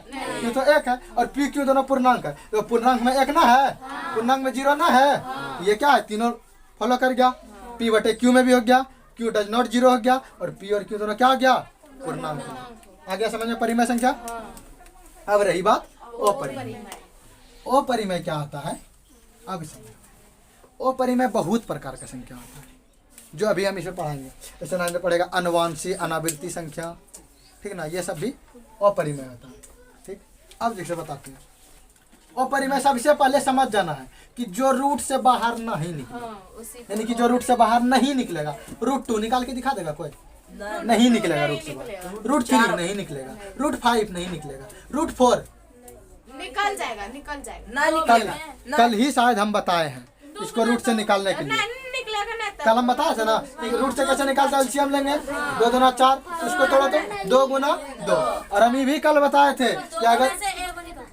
q तो 1 है, और p q दोनों पूर्णांक है, तो पूर्णांक में 1 ना है, पूर्णांक में 0 ना है। ये क्या है? तीनों फॉलो कर गया। p/q में भी हो गया, q डज नॉट 0 हो गया, और p और q दोनों क्या हो गया? पूर्णांक। आ गया समझ में परिमेय संख्या? अब रही बात अपरिमेय। अपरिमेय क्या होता है? अब समझो, अपरिमेय बहुत प्रकार का संख्या होता है, जो अभी हम इसमें पढ़ाएंगे। जैसे नाम में पढ़ेगा अनवांशिक, अनावृत्ति संख्या, ठीक ना, ये सब भी अपरिमेय होता है, ठीक। अब जैसे बताते हैं, अपरिमेय सबसे पहले समझ जाना है कि जो रूट से बाहर नहीं निकले, यानी कि जो रूट से बाहर नहीं निकलेगा। √2 निकाल के दिखा देगा कोई? नहीं निकलेगा रूट से बाहर। √3 नहीं निकलेगा, √5 नहीं निकलेगा, √4 निकल जाएगा ना निकलेगा। कल ही शायद हम बताए हैं इसको रूट से निकालने के लिए। निकलेगा ना तब। कल हम बताए थे ना कि रूट से कैसे निकालते हैं। एलसीएम लेंगे, 2 दूना 4, उसको तोड़ो तो 2 गुना 2। और हम ये भी कल बताए थे कि अगर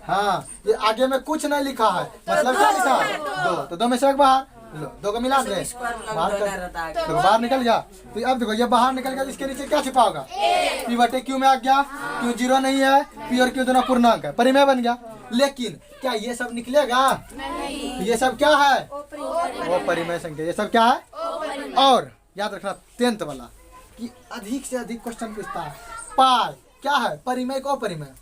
हाँ ये आगे में कुछ नहीं लिखा है, मतलब क्या लिखा है? 2, तो 2 में से 1 बाहर, लो 2 को मिला दे, बाहर निकल गया। तो अब देखो ये बाहर निकल गया, इसके नीचे क्या छिपा होगा? p/q में आ गया, q 0 नहीं है, p और q दोनों पूर्णांक है, परिमेय बन गया। लेकिन क्या ये सब निकलेगा? नहीं। ये सब क्या है? वो परिमेय संख्या। ये सब क्या है? और याद रखना 10th वाला कि अधिक से अधिक क्वेश्चन पूछता है। पाई क्या है? परिमेय को अपरिमेय?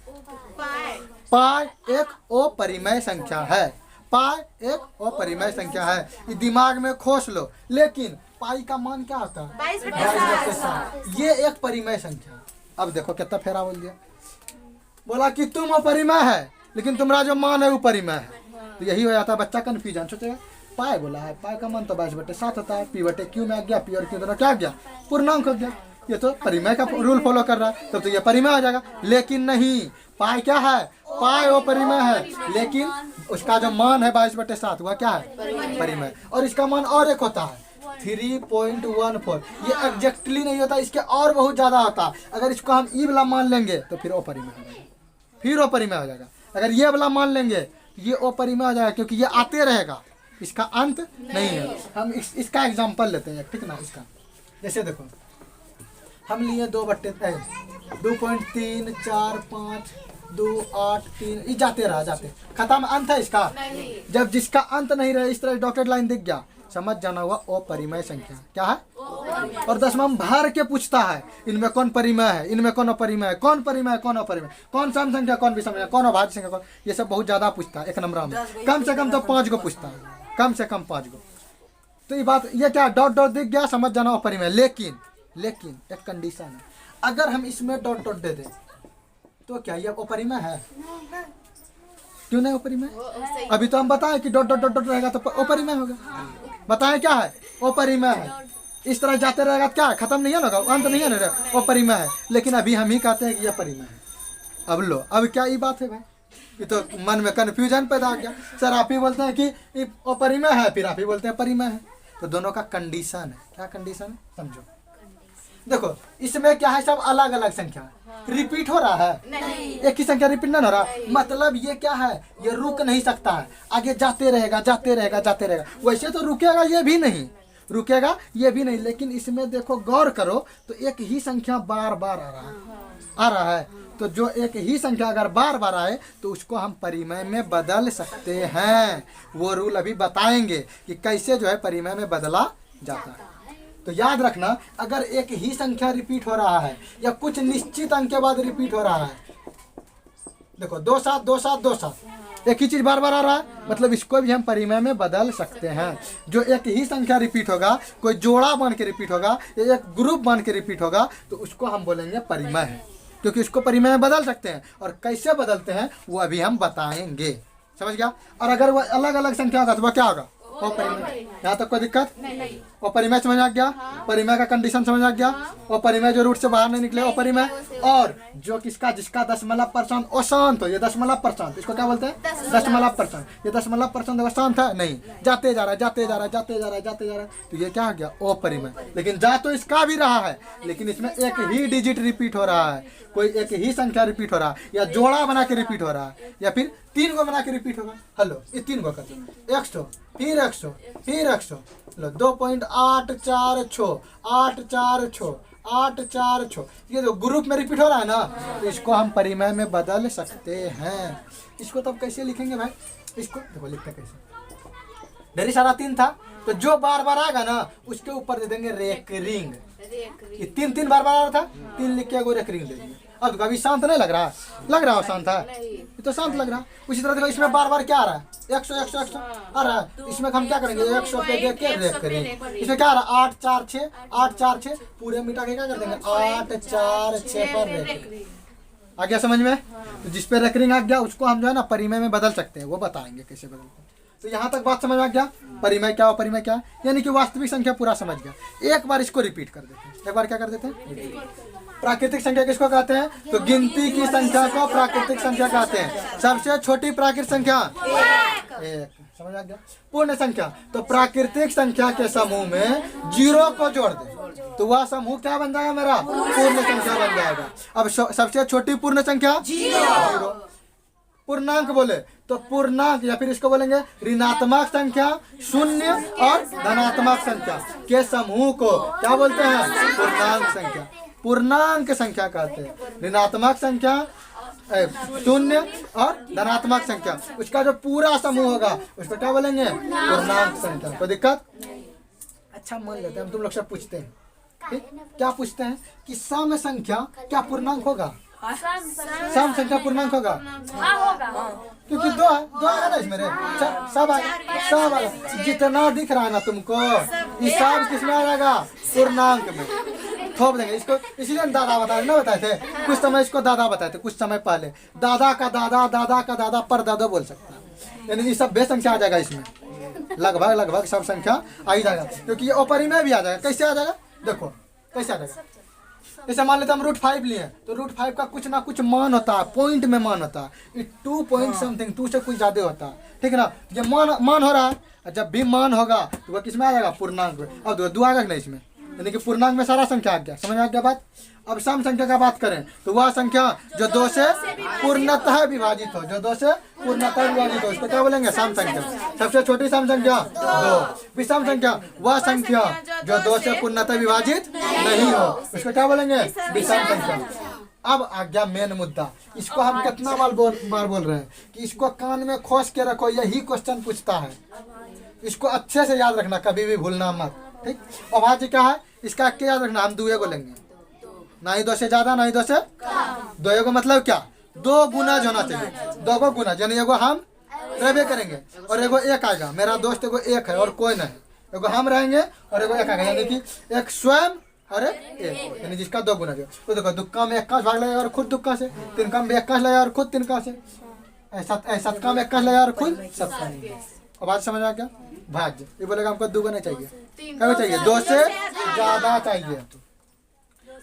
पाई एक अपरिमेय संख्या है। पाई एक अपरिमेय संख्या है, ये दिमाग में खोस लो। लेकिन पाई का मान क्या होता है? 22/7। ये एक परिमेय संख्या। अब देखो कितना फेरा बोल दिया, बोला कि तुम अपरिमेय है लेकिन तुम्हारा जो मान है वो परिमेय है। तो यही हो जाता है, बच्चा कंफ्यूजन सोचेगा पाई बोला है, पाई का मान तो 22/7 होता है, p/q में आ गया, p और q दोनों क्या आ गया? पूर्णांक हो गया। ये तो परिमेय का रूल फॉलो कर रहा है, तब तो ये परिमेय हो जाएगा। लेकिन नहीं, पाई क्या है? पाई वो परिमेय है, लेकिन उसका जो मान है 22/7 वह क्या है? परिमेय। और इसका मान और एक होता है 3.14। ये एग्जैक्टली नहीं होता, इसके और बहुत ज्यादा होता है। अगर इसको हम ई वाला मान लेंगे तो फिर अपरिमेय हो जाएगा, फिर अपरिमेय हो जाएगा। अगर ये वाला मान लेंगे तो ये अपरिमेय हो जाएगा, क्योंकि ये आते रहेगा, इसका अंत नहीं है। हम इसका एग्जांपल लेते हैं, ठीक ना। इसका जैसे देखो हम लिए 2/3, 2.3, 4, 5, 2, 8, 3, ये जाते रहा, जाते खत्म। अंत है इसका? जब जिसका अंत नहीं रहे, इस तरह डॉटेड लाइन दिख गया, समझ जाना हुआ अपरिमेय संख्या। क्या है? और 10वां भर के पूछता है इनमें कौन परिमेय है, इनमें कौन अपरिमेय है, कौन परिमेय है, कौन अपरिमेय, कौन सम संख्या, कौन विषम संख्या, कौन अभाज्य संख्या, कौन, ये सब बहुत ज्यादा पूछता है। 1 नंबर में कम से कम तो 5 गो पूछता है, कम से कम 5 गो। तो ये बात, ये क्या डॉट डॉट दिख गया, समझ जाना अपरिमेय। लेकिन एक कंडीशन है, अगर हम इसमें डॉट डॉट दे दें तो क्या ये अपरिमेय है? क्यों नहीं अपरिमेय? अभी तो हम बताएं कि डॉट डॉट डॉट डॉट रहेगा तो अपरिमेय होगा। बताएं क्या है? अपरिमेय है। इस तरह जाते रहेगा क्या है? खत्म नहीं है ना, अंत नहीं है ना, अपरिमेय है। लेकिन अभी हम ही कहते हैं कि यह परिमेय है। अब लो, अब क्या ये बात है भाई? ये तो मन में कन्फ्यूजन पैदा हो गया। सर आप ही बोलते हैं कि ये अपरिमेय है, फिर आप ही बोलते हैं परिमेय है। तो दोनों का कंडीशन है। क्या कंडीशन है समझो। देखो इसमें क्या है, सब अलग अलग संख्या रिपीट हो रहा है, एक ही संख्या रिपीट नहीं हो रहा। मतलब ये क्या है, ये रुक नहीं सकता है, आगे जाते रहेगा जाते रहेगा जाते रहेगा। वैसे तो रुकेगा ये भी नहीं, रुकेगा ये भी नहीं। लेकिन इसमें देखो गौर करो तो एक ही संख्या बार बार आ रहा है। तो जो एक ही संख्या अगर बार बार आए तो उसको हम परिमेय में बदल सकते हैं। वो रूल अभी बताएंगे कि कैसे जो है परिमेय में बदला जाता है। तो याद रखना, अगर एक ही संख्या रिपीट हो रहा है या कुछ निश्चित अंक के बाद रिपीट हो रहा है, देखो 2 7 2 7 2 7, एक ही चीज बार बार आ रहा है, मतलब इसको भी हम परिमेय में बदल सकते हैं। जो एक ही संख्या रिपीट होगा, कोई जोड़ा बन के रिपीट होगा या एक ग्रुप बन के रिपीट होगा, तो उसको हम बोलेंगे परिमेय है, क्योंकि इसको परिमेय में बदल सकते हैं। और कैसे बदलते हैं वो अभी हम बताएंगे। समझ गया? और अगर वो अलग अलग संख्या होगा तो वह क्या होगा? वो परिमेय। यहाँ तक कोई दिक्कत? वो परिमेय समझ आ गया? परिमेय का कंडीशन समझ आ गया? वो परिमेय जो रूट से बाहर नहीं निकले वो परिमेय। और जो किसका जिसका दशमलव परसेंट अशांत हो, ये दशमलव परसेंट, इसको क्या बोलते हैं? दशमलव परसेंट। ये दशमलव परसेंट अशांत है नहीं, जाते जा रहा है जाते जा रहा है जाते जा रहा है जाते जा रहा है, तो ये क्या हो गया? अपरिमेय। लेकिन जा तो इसका भी रहा है, लेकिन इसमें एक ही डिजिट रिपीट हो रहा है, कोई एक ही संख्या रिपीट हो रहा है, या जोड़ा बना के रिपीट हो रहा है, या फिर 3 को बना के रिपीट होगा। हेलो, ये 3 को करते हैं 100 फिर 100 फिर 100, लो 2.846 846 846, ये जो ग्रुप में रिपीट हो रहा है ना, तो इसको हम परिमेय में बदल सकते हैं। इसको तब कैसे लिखेंगे भाई? इसको देखो लिखते कैसे। ढेरी सारा 3 था, तो जो बार बार आएगा ना उसके ऊपर दे देंगे रेकरिंग। ये 3 बार बार आ रहा था, 3 लिख के एगो रेकरिंग दे देंगे। अब कभी शांत नहीं लग रहा? लग रहा है शांत है, ये तो शांत लग रहा। उसी तरह देखो इसमें बार बार क्या आ रहा है? 100 100 100 आ रहा है। इसमें हम क्या करेंगे? 100 पे देख के रेक करेंगे। इसमें क्या आ रहा है? 8 4 6 8 4 6, पूरे मिटा के क्या कर देंगे? 8 4 6 पर रेक। आ गया समझ में? तो जिस पे रेकरिंग आ गया उसको हम जो है ना परिमेय में बदल सकते हैं, वो बताएंगे कैसे बदलते हैं। तो यहाँ तक बात समझ आ गया? परिमेय क्या हो, परिमेय क्या है, यानी कि वास्तविक संख्या पूरा समझ गया। एक बार इसको रिपीट कर देते हैं। एक बार क्या कर देते हैं? प्राकृतिक संख्या किसको कहते हैं? तो गिनती की संख्या को प्राकृतिक संख्या कहते हैं। सबसे छोटी प्राकृतिक संख्या 1। समझ आ गया? पूर्ण संख्या, तो प्राकृतिक संख्या के समूह में 0 को जोड़ दे तो वह समूह क्या बन जाएगा? मेरा पूर्ण संख्या बन जाएगा। अब सबसे छोटी पूर्ण संख्या 0। पूर्णांक बोले तो पूर्णांक, या फिर इसको बोलेंगे ऋणात्मक संख्या, 0 और धनात्मक संख्या के समूह को क्या बोलते हैं? पूर्णांक संख्या। पूर्णांक संख्या कहते हैं। ऋणात्मक संख्या 0 और धनात्मक संख्या, उसका जो पूरा समूह होगा उसको क्या बोलेंगे? पूर्णांक संख्या। कोई दिक्कत? अच्छा मान लेते हैं हम, तुम लोग से पूछते हैं, ठीक? क्या पूछते हैं कि सम संख्या क्या पूर्णांक होगा? सम संख्या पूर्णांक होगा? क्योंकि 2 है ना इसमें, सब जितना दिख रहा है ना तुमको, ये सब किसमें आ जाएगा? पूर्णांक में थोप देंगे इसको। इसीलिए दादा बताए थे कुछ समय, इसको दादा बताए थे कुछ समय पहले। दादा का दादा, दादा का दादा, पर दादा बोल सकता है, यानी ये सब बे संख्या आ जाएगा इसमें। लगभग सब संख्या आ ही जाएगा, क्योंकि ये अपरिमेय भी आ जाएगा। कैसे आ जाएगा? देखो कैसे आ जाएगा। जैसे मान लेते हैं हम √5 लिए, तो √5 का कुछ ना कुछ मान होता है, पॉइंट में मान होता है। 2 पॉइंट समथिंग, 2 से कुछ ज्यादा होता है, ठीक है ना? ये मान हो रहा है, जब भी मान होगा तो वह किसमें आ जाएगा? पूर्णांक में। अब 2 आएगा नहीं इसमें, यानी कि पूर्णांक में सारा संख्या आ गया। समझ आ गया बात? अब सम संख्या का बात करें तो वह संख्या जो 2 से पूर्णतः विभाजित हो, जो 2 से पूर्णतः विभाजित हो, उसको क्या बोलेंगे? सम संख्या। सबसे छोटी सम संख्या 2। विषम संख्या वह संख्या जो 2 से पूर्णतः विभाजित नहीं हो, उसको क्या बोलेंगे? विषम संख्या। अब आ गया मेन मुद्दा। इसको हम कितना बार बोल रहे हैं कि इसको कान में खोस के रखो, यही क्वेश्चन पूछता है। इसको अच्छे से याद रखना, कभी भी भूलना मत, ठीक? और वहाँ जी क्या है, इसका क्या याद रखना? हम 2 को लेंगे, ना ही 2 से ज्यादा ना ही 2 से 2 को मतलब क्या? 2 गुना होना चाहिए। 2 को गुना, यानी एगो हम रहबे करेंगे और एगो 1 आएगा। मेरा दोस्त एगो 1 है और कोई नहीं, एगो हम रहेंगे और एगो 1 आएगा, यानी कि एक स्वयं और 1, यानी जिसका 2 गुना जो। तो देखो दुक्का में 1 का भाग लगेगा और खुद दुक्का से, 3 का में 1 का लगेगा और खुद 3 का से। शतका में कस लगा और खुद शतका नहीं। अब बात समझ आ गया? भाज्य ये बोलेगा हमको दुगना चाहिए, क्या चाहिए? 2 से ज्यादा चाहिए।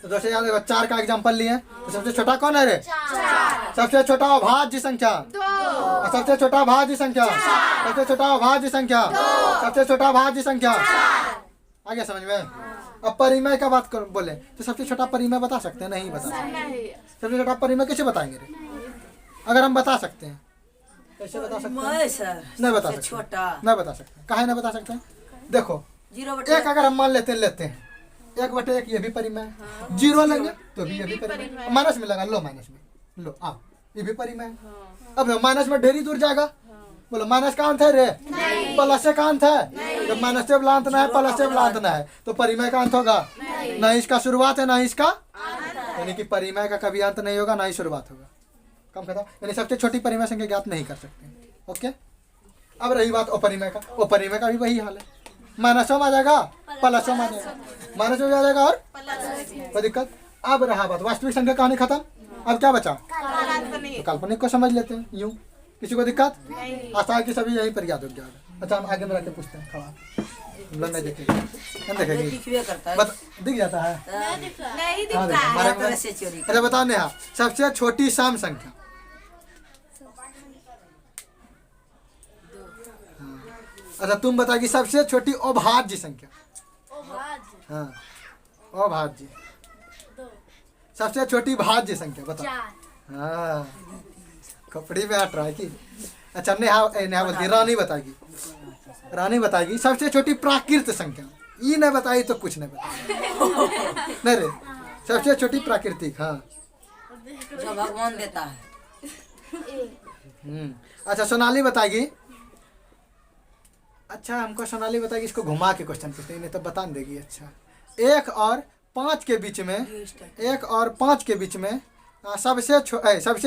तो 2 से ज्यादा 4 का एग्जांपल लिए तो सबसे छोटा कौन है रे? सबसे छोटा अभाज्य संख्या, सबसे छोटा भाज्य संख्या, सबसे छोटा अभाज्य संख्या, सबसे छोटा भाज्य संख्या। आ गया समझ में? अब परिमेय का बात कर बोले तो सबसे छोटा परिमेय बता सकते हैं? नहीं बता सकते। सबसे छोटा परिमेय कैसे बताएंगे रे? अगर हम बता सकते हैं कैसे बता सकते हैं? नहीं बता सकते, नहीं बता सकते। काहे नहीं बता सकते? देखो 1 अगर हम मान लेते हैं 1/1 ये भी परिमेय है, 0 लेंगे तो भी ये भी परिमेय, माइनस में लगा लो, माइनस में लो आ ये भी परिमेय है। अब माइनस में ढेरी दूर जाएगा, बोलो माइनस का अंत है रे? प्लस से का अंत है? जब माइनस से अंत ना है प्लस से अंत ना है तो परिमेय का अंत होगा? नहीं इसका शुरुआत है ना इसका, यानी कि परिमेय का कभी अंत नहीं होगा ना ही शुरुआत होगा। कम कहता यानी सबसे छोटी परिमेय संख्या ज्ञात नहीं कर सकते। ओके, अब रही बात अपरिमेय का, अपरिमेय का भी वही हाल है, माइनस में आ जाएगा प्लस में आ जाएगा, माइनस में आ जाएगा और कोई दिक्कत। अब रहा बात वास्तविक संख्या कहानी खत्म। अब क्या बचा? तो काल्पनिक को समझ लेते हैं यूं, किसी को दिक्कत? आशा है कि सभी यहीं पर याद हो गया। अच्छा हम आगे में रख के पूछते हैं, खड़ा हम लोग नहीं देखेंगे, हम देखेंगे दिख जाता है नहीं हाँ, दिखता। अच्छा बताओ नेहा, सबसे छोटी सम संख्या? अच्छा तुम बताओगी सबसे छोटी अभाज्य संख्या? हाँ अभाज्य। सबसे छोटी भाज्य संख्या बताओ। हाँ कपड़ी में हट रहा है कि? अच्छा नेहा बोलती रानी बताएगी, रानी बताएगी सबसे छोटी प्राकृत संख्या। ये नहीं बताई तो कुछ नहीं बताई नहीं रे, सबसे छोटी प्राकृतिक। हाँ जो भगवान देता है। अच्छा सोनाली बताएगी। अच्छा हमको सोनाली बताएगी, इसको घुमा के क्वेश्चन पूछते हैं, नहीं तो बता देगी। अच्छा 1 और 5 के बीच में, 1 और 5 के बीच में सबसे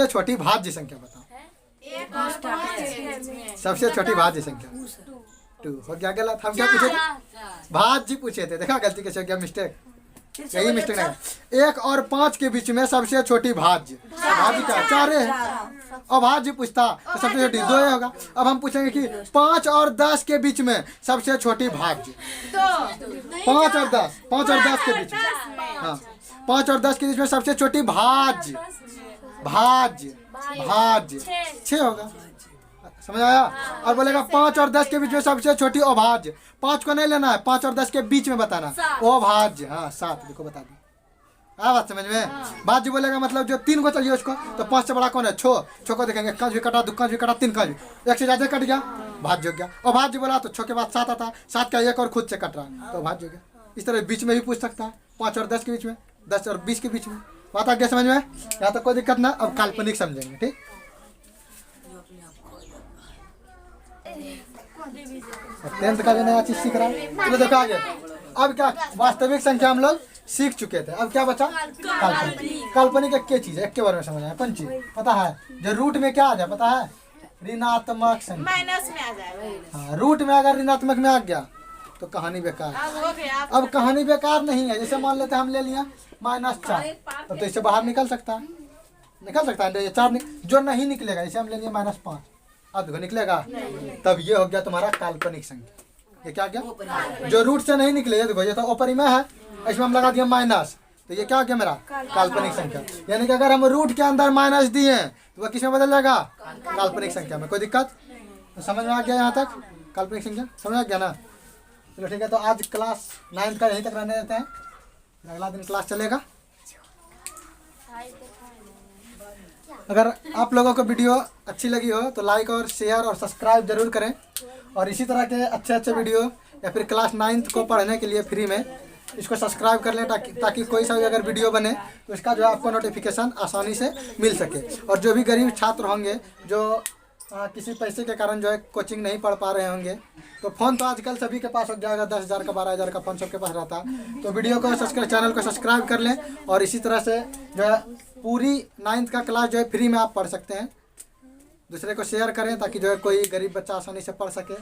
छोटी भाज्य संख्या बताओ। सबसे छोटी भाज्य संख्या 2 हो गया। गलत, हम क्या पूछे थे? भाज्य पूछे थे, देखा गलती कैसे हो गया, मिस्टेक यही मिस्टेक है। 1 और 5 के बीच में सबसे छोटी भाज्य, भाज्य क्या 4 है, अभाज्य पूछता तो सबसे छोटी 2 होगा। अब हम पूछेंगे कि 5 और 10 के बीच में सबसे छोटी भाज्य, 5 और 10, 5 और 10 के बीच में, हाँ 5 और 10 के बीच में सबसे छोटी भाज्य, भाज्य भाज्य 6 होगा। समझ आया? और बोलेगा 5 और 10 के बीच में सबसे छोटी अभाज्य, 5 को नहीं लेना है, 5 और 10 के बीच में बताना, अभाज्य। हाँ 7 देखो बता दी। आ बात समझ में? भाज्य बोलेगा मतलब जो 3 को चाहिए उसको, तो 5 से बड़ा कौन है? 6 को देखेंगे, कंज भी कटा, 2 कंज भी कटा, 3 कंज, 1 से ज्यादा कट गया, भाज्य हो गया। अभाज्य बोला तो 6 के बाद 7 आता, 7 का 1 और खुद से कट रहा तो भाज्य हो गया। इस तरह बीच में भी पूछ सकता है, 5 और 10 के बीच में, 10 और 20 के बीच में। बात आ गया समझ में? यहाँ तक कोई दिक्कत ना। अब काल्पनिक समझेंगे, ठीक? 10th का भी नया चीज सीख रहा है। चलो देखो आगे। अब क्या वास्तविक संख्या हम लोग सीख चुके थे, अब क्या बचा? काल्पनिक। काल्पनिक एक चीज है, एक के बारे में समझ आया? कौन चीज पता है? जो रूट में क्या आ जाए पता है? ऋणात्मक संख्या, माइनस में आ जाए। हाँ रूट में अगर ऋणात्मक में आ गया तो कहानी बेकार। अब कहानी बेकार नहीं है। जैसे मान लेते हैं हम ले लिया -4, तो इससे बाहर निकल सकता है, निकल सकता है 4 जो नहीं निकलेगा। जैसे हम ले लिया -5, अब देखो निकलेगा, तब ये हो गया तुम्हारा काल्पनिक संख्या। ये क्या गया? जो रूट से नहीं निकले, देखो ये तो अपरिमेय है, इसमें हम लगा दिया माइनस, तो ये क्या हो गया मेरा? काल्पनिक संख्या। यानी कि अगर हम रूट के अंदर माइनस दिए तो वह किस में बदल जाएगा? काल्पनिक संख्या में। कोई दिक्कत? तो समझ में आ गया यहाँ तक काल्पनिक संख्या? समझ आ गया ना? चलो ठीक है, तो आज क्लास 9 का यहीं तक रहने देते हैं, अगला दिन क्लास चलेगा। अगर आप लोगों को वीडियो अच्छी लगी हो तो लाइक और शेयर और सब्सक्राइब जरूर करें, और इसी तरह के अच्छे अच्छे वीडियो या फिर क्लास 9th को पढ़ने के लिए फ्री में इसको सब्सक्राइब कर लें, ताकि कोई सा भी अगर वीडियो बने तो इसका जो है आपको नोटिफिकेशन आसानी से मिल सके। और जो भी गरीब छात्र होंगे जो किसी पैसे के कारण जो है कोचिंग नहीं पढ़ पा रहे होंगे, तो फ़ोन तो आजकल सभी के पास हो जाएगा, 10,000 का 12,000 का फ़ोन सबके पास रहता है। तो वीडियो को चैनल को सब्सक्राइब कर लें, और इसी तरह से जो है पूरी 9th का क्लास जो है फ्री में आप पढ़ सकते हैं। दूसरे को शेयर करें ताकि जो है कोई गरीब बच्चा आसानी से पढ़ सके।